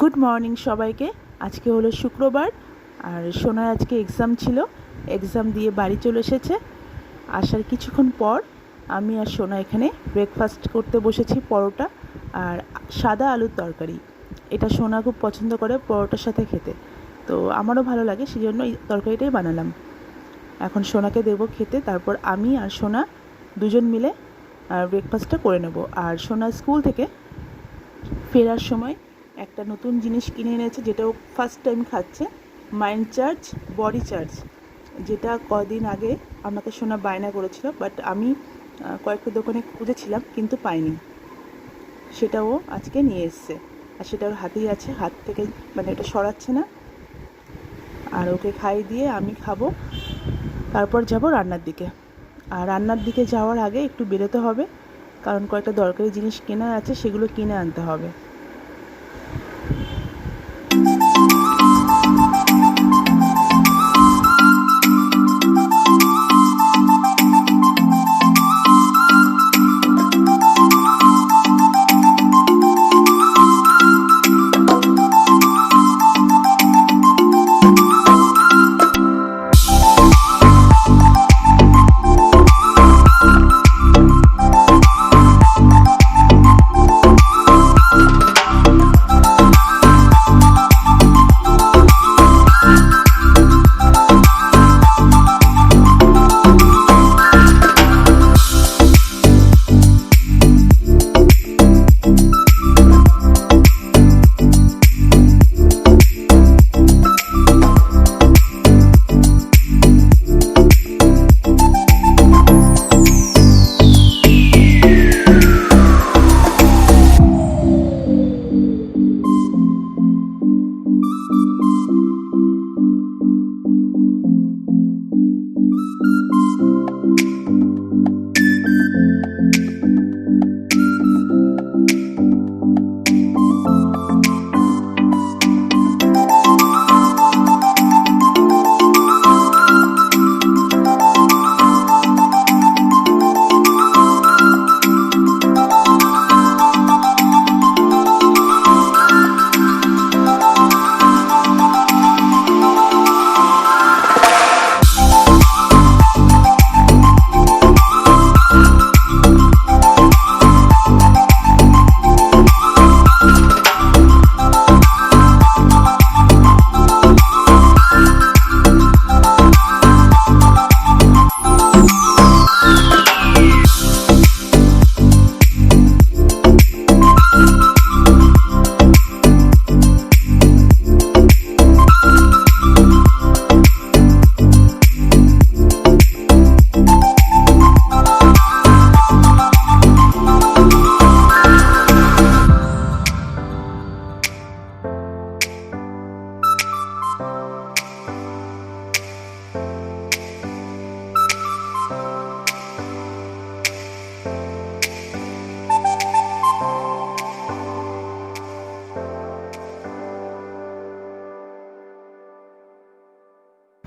Good morning সবাইকে। আজকে হলো শুক্রবার আর সোনার আজকে এক্সাম ছিল। এক্সাম দিয়ে বাড়ি চলে এসেছে। আসার কিছুক্ষণ পর আমি আর সোনা এখানে ব্রেকফাস্ট করতে বসেছি, পরোটা আর সাদা আলুর তরকারি। এটা সোনা খুব পছন্দ করে পরোটার সাথে খেতে, তো আমারও ভালো লাগে, সেই জন্য এই তরকারিটাই বানালাম। এখন সোনাকে দেবো খেতে, তারপর আমি আর সোনা দুজন মিলে ব্রেকফাস্টটা করে নেব। আর সোনা স্কুল থেকে ফেরার সময় একটা নতুন জিনিস কিনে এনেছে, যেটা ও ফার্স্ট টাইম খাচ্ছে, মাইন্ড চার্জ বডি চার্জ, যেটা কদিন আগে আমাকে সোনা বায়না করেছিল, বাট আমি কয়েকটা দোকানে খুঁজেছিলাম কিন্তু পাইনি। সেটা ও আজকে নিয়ে এসছে আর সেটা ওর হাতেই আছে, হাত থেকে মানে এটা সরাচ্ছে না। আর ওকে খাইয়ে দিয়ে আমি খাবো, তারপর যাব রান্নার দিকে। আর রান্নার দিকে যাওয়ার আগে একটু বেরোতে হবে, কারণ কয়েকটা দরকারি জিনিস কেনা আছে, সেগুলো কিনে আনতে হবে।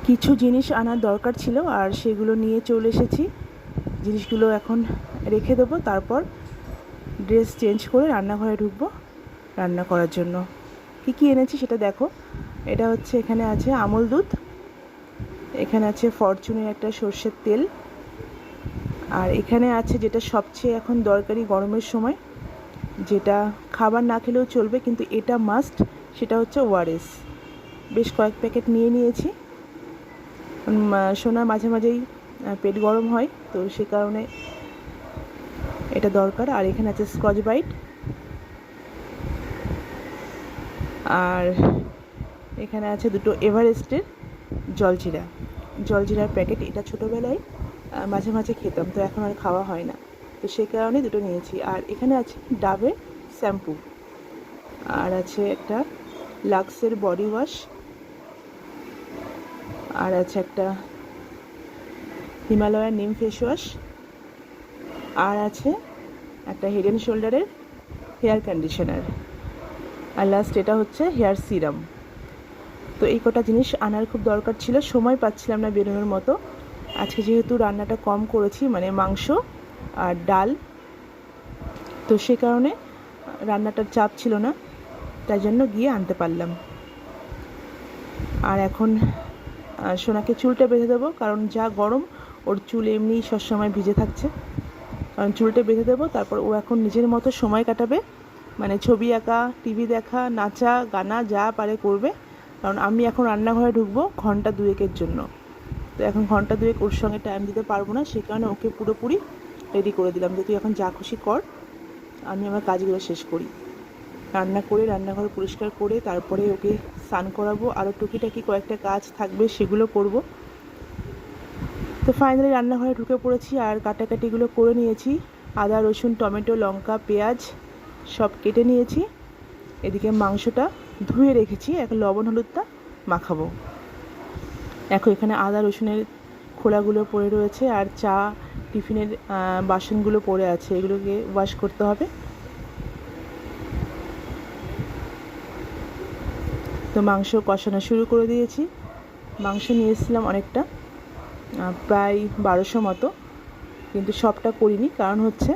কিছু জিনিস আনার দরকার ছিল আর সেগুলো নিয়ে চলে এসেছি। জিনিসগুলো এখন রেখে দেবো, তারপর ড্রেস চেঞ্জ করে রান্নাঘরে ঢুকবো রান্না করার জন্য। কি এনেছি সেটা দেখো। এটা হচ্ছে, এখানে আছে আমল দুধ, এখানে আছে ফরচুনের একটা সর্ষের তেল, আর এখানে আছে যেটা সবচেয়ে এখন দরকারি গরমের সময়, যেটা খাবার না খেলেও চলবে কিন্তু এটা মাস্ট, সেটা হচ্ছে ওআরএস। বেশ কয়েক প্যাকেট নিয়ে নিয়েছি। সোনার মাঝে মাঝেই পেট গরম হয়, তো সে কারণে এটা দরকার। আর এখানে আছে স্কচ ব্রাইট, আর এখানে আছে দুটো এভারেস্টের জলজিরার প্যাকেট। এটা ছোটোবেলায় মাঝে মাঝে খেতাম, তো এখন আর খাওয়া হয় না, তো সে কারণে দুটো নিয়েছি। আর এখানে আছে ডাবের শ্যাম্পু, আর আছে একটা লাক্সের বডি ওয়াশ, আর আছে একটা হিমালয়ার নিম ফেস ওয়াশ, আর আছে একটা হেড অ্যান্ড শোল্ডারের হেয়ার কন্ডিশনার, আর লাস্ট এটা হচ্ছে হেয়ার সিরাম। তো এই কটা জিনিস আনার খুব দরকার ছিল, সময় পাচ্ছিলাম না বেরোনোর মতো। আজকে যেহেতু রান্নাটা কম করেছি, মানে মাংস আর ডাল, তো সে কারণে রান্নাটার চাপ ছিল না। তাই জন্য গিয়ে আনতে পারলাম। আর এখন সোনাকে চুলটা বেঁধে দেবো, কারণ যা গরম ওর চুল এমনিই সবসময় ভিজে থাকছে। কারণ চুলটা বেঁধে দেবো, তারপর ও এখন নিজের মতো সময় কাটাবে, মানে ছবি আঁকা, টিভি দেখা, নাচা গানা যা পারে করবে। কারণ আমি এখন রান্নাঘরে ঢুকবো ঘন্টা দুয়েকের জন্য, তো এখন ঘন্টা দুয়েক ওর সঙ্গে টাইম দিতে পারবো না, সে কারণে ওকে পুরোপুরি রেডি করে দিলাম যে তুই এখন যা খুশি কর, আমি আমার কাজগুলো শেষ করি। রান্না করে রান্নাঘর পরিষ্কার করে তারপরে ওকে স্নান করাবো, আরও টুকিটাকি কয়েকটা কাজ থাকবে সেগুলো করব। তো ফাইনালি রান্নাঘরে ঢুকে পড়েছি আর কাটাকাটিগুলো করে নিয়েছি। আদা রসুন টমেটো লঙ্কা পেঁয়াজ সব কেটে নিয়েছি। এদিকে মাংসটা ধুয়ে রেখেছি, এখন লবণ হলুদটা মাখাবো। এখন এখানে আদা রসুনের খোলাগুলো পড়ে রয়েছে আর চা টিফিনের বাসনগুলো পড়ে আছে, এগুলোকে ওয়াশ করতে হবে। তো মাংস কষানো শুরু করে দিয়েছি। মাংস নিয়ে এসেছিলাম অনেকটা, প্রায় 1200 মতো, কিন্তু সবটা করিনি, কারণ হচ্ছে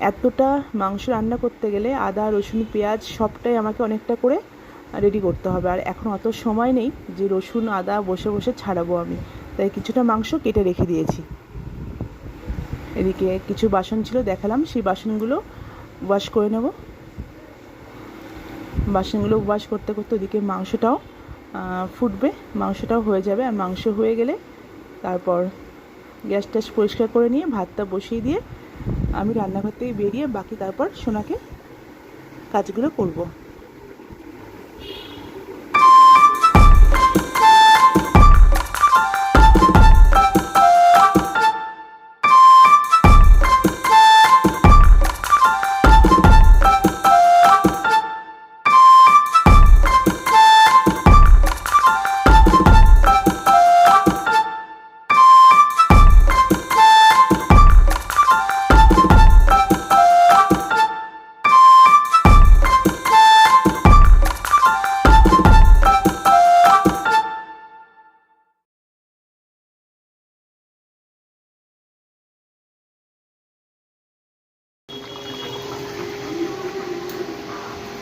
এতটা মাংস রান্না করতে গেলে আদা রসুন পেঁয়াজ সবটাই আমাকে অনেকটা করে রেডি করতে হবে, আর এখন অত সময় নেই যে রসুন আদা বসে বসে ছাড়াবো আমি, তাই কিছুটা মাংস কেটে রেখে দিয়েছি। এদিকে কিছু বাসন ছিল দেখালাম, সেই বাসনগুলো ওয়াশ করে নেব। বাসনগুলো ওয়াশ করতে করতে ওদিকে মাংসটাও ফুটবে, মাংসটাও হয়ে যাবে। আর মাংস হয়ে গেলে তারপর গ্যাস ট্যাস পরিষ্কার করে নিয়ে ভাতটা বসিয়ে দিয়ে আমি রান্নাঘর থেকে বেরিয়ে বাকি তারপর সোনাকে কাজগুলো করব।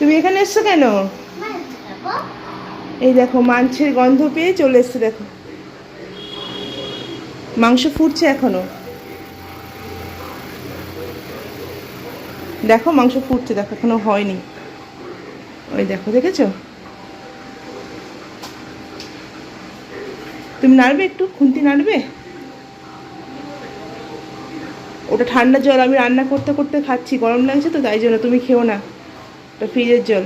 তুমি এখানে এসছো কেন? এই দেখো মাংসের গন্ধ পেয়ে চলে এসছে, দেখো মাংস ফুটছে এখনো, দেখো মাংস ফুটছে, দেখো এখনো হয়নি, ওই দেখো দেখেছো? তুমি নাড়বে, একটু খুন্তি নাড়বে। ওটা ঠান্ডা জল, আমি রান্না করতে করতে খাচ্ছি, গরম লাগছে তো তাই জন্য, তুমি খেও না, ওটা ফ্রিজের জল।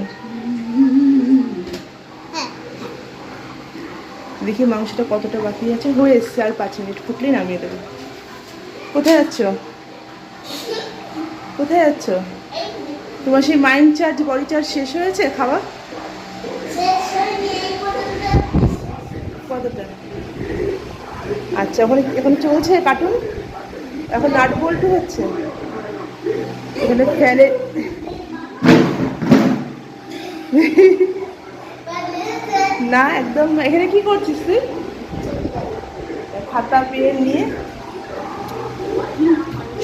দেখি মাংসটা কতটা বাকি আছে, হয়ে এসছে, আর 5 মিনিট ফুটলেই নামিয়ে দেবো। কোথায় যাচ্ছ? কোথায় যাচ্ছ? তোমার সেই মাইন্ড চার্জ বডি চার্জ শেষ হয়েছে খাওয়া? কতটা? আচ্ছা, ওখানে এখন চলছে কার্টুন, এখন নাট বল্টু হচ্ছে এখানে ফ্যানে। না একদম, এখানে কি করছিস তুই? খাতা পেন নিয়ে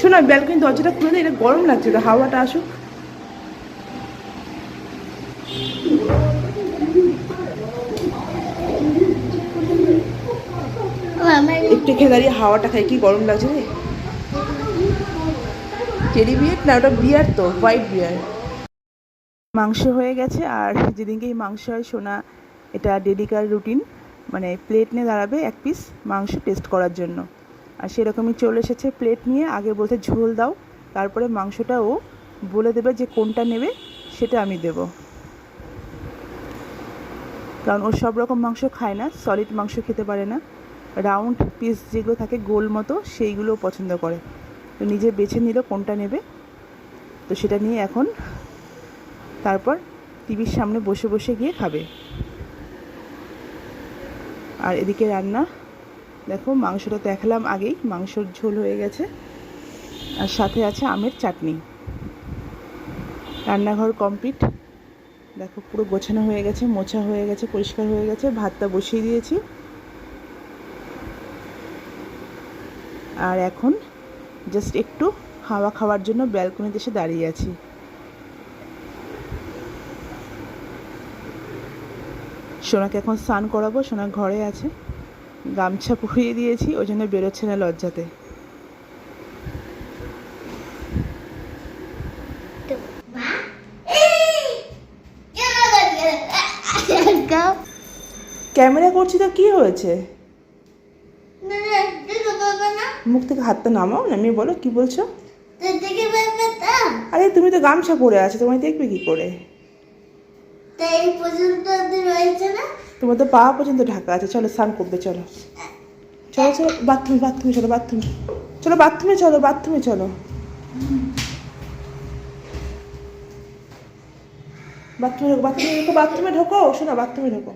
শোনা, ব্যালকনি দরজাটা খুলে দে, এটা গরম লাগছে তো, হাওয়াটা আসুক। একটু খেয়ে দাঁড়িয়ে হাওয়াটা খাই, কি গরম লাগছে রে। চেরি বিয়ার না, ওটা বিয়ার তো, হোয়াইট বিয়ার। মাংস হয়ে গেছে, আর যেদিনকেই মাংস হয় সোনা এটা ডেলিকার রুটিন, মানে প্লেট নিয়ে দাঁড়াবে 1 পিস মাংস টেস্ট করার জন্য। আর সেরকমই চলে এসেছে প্লেট নিয়ে, আগে বলতে ঝোল দাও, তারপরে মাংসটা ও বলে দেবে যে কোনটা নেবে সেটা আমি দেব। কারণ ও সব রকম মাংস খায় না, সলিড মাংস খেতে পারে না, রাউন্ড পিস যেগুলো থাকে গোল মতো সেইগুলো পছন্দ করে। তো নিজে বেছে নিল কোনটা নেবে, তো সেটা নিয়ে এখন তারপর টিভির সামনে বসে বসে গিয়ে খাবে। আর এদিকে রান্না দেখো, মাংসটা দেখালাম আগেই, মাংসর ঝোল হয়ে গেছে, আর সাথে আছে আমের চাটনি। রান্নাঘর কমপ্লিট, দেখো পুরো গোছানো হয়ে গেছে, মোছা হয়ে গেছে, পরিষ্কার হয়ে গেছে, ভাতটা বসিয়ে দিয়েছি। আর এখন জাস্ট একটু হাওয়া খাওয়ার জন্য ব্যালকনিতে এসে দাঁড়িয়ে আছি। সোনাকে এখন স্নান করাবো। সোনা ঘরে আছে, গামছা পরিয়ে দিয়েছি, ওই জন্য বেরোচ্ছে না লজ্জাতে। ক্যামেরা করছি তো কি হয়েছে? মুখ থেকে হাতটা নামাও, নামিয়ে বলো কি বলছো। আরে তুমি তো গামছা পরে আছো, তোমায় দেখবে কি করে? তোমার তো পা পর্যন্ত ঢাকা আছে। চলো স্নান করবে, চলো চলো চলো বাথরুমে চলো, বাথরুমে চলো, বাথরুমে চলো। বাথরুমে ঢোকো, বাথরুমে ঢোকো, শোনো বাথরুমে ঢোকো।